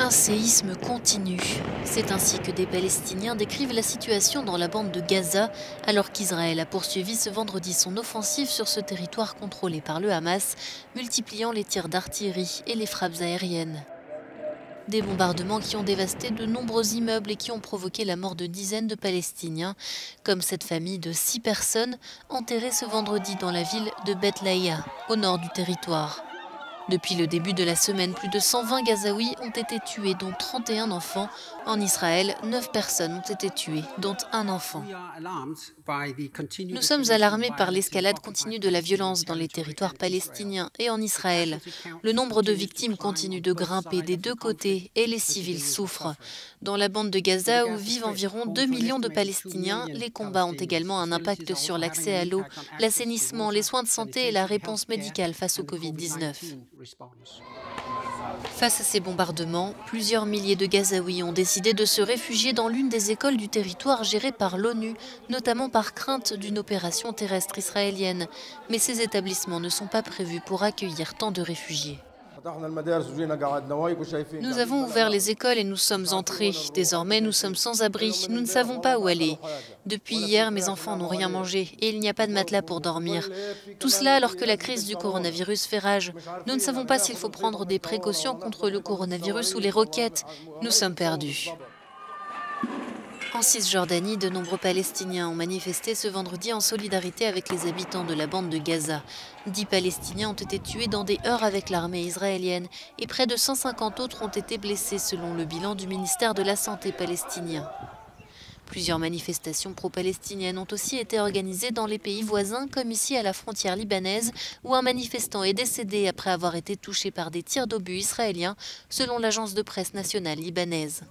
Un séisme continue. C'est ainsi que des Palestiniens décrivent la situation dans la bande de Gaza, alors qu'Israël a poursuivi ce vendredi son offensive sur ce territoire contrôlé par le Hamas, multipliant les tirs d'artillerie et les frappes aériennes. Des bombardements qui ont dévasté de nombreux immeubles et qui ont provoqué la mort de dizaines de Palestiniens, comme cette famille de 6 personnes enterrées ce vendredi dans la ville de Beth Laïa, au nord du territoire. Depuis le début de la semaine, plus de 120 Gazaouis ont été tués, dont 31 enfants. En Israël, 9 personnes ont été tuées, dont un enfant. Nous sommes alarmés par l'escalade continue de la violence dans les territoires palestiniens et en Israël. Le nombre de victimes continue de grimper des deux côtés et les civils souffrent. Dans la bande de Gaza, où vivent environ 2 millions de Palestiniens, les combats ont également un impact sur l'accès à l'eau, l'assainissement, les soins de santé et la réponse médicale face au Covid-19. Face à ces bombardements, plusieurs milliers de Gazaouis ont décidé de se réfugier dans l'une des écoles du territoire gérée par l'ONU, notamment par crainte d'une opération terrestre israélienne. Mais ces établissements ne sont pas prévus pour accueillir tant de réfugiés. Nous avons ouvert les écoles et nous sommes entrés. Désormais, nous sommes sans abri. Nous ne savons pas où aller. Depuis hier, mes enfants n'ont rien mangé et il n'y a pas de matelas pour dormir. Tout cela alors que la crise du coronavirus fait rage. Nous ne savons pas s'il faut prendre des précautions contre le coronavirus ou les roquettes. Nous sommes perdus. En Cisjordanie, de nombreux Palestiniens ont manifesté ce vendredi en solidarité avec les habitants de la bande de Gaza. 10 Palestiniens ont été tués dans des heurts avec l'armée israélienne et près de 150 autres ont été blessés selon le bilan du ministère de la Santé palestinien. Plusieurs manifestations pro-palestiniennes ont aussi été organisées dans les pays voisins, comme ici à la frontière libanaise, où un manifestant est décédé après avoir été touché par des tirs d'obus israéliens, selon l'agence de presse nationale libanaise.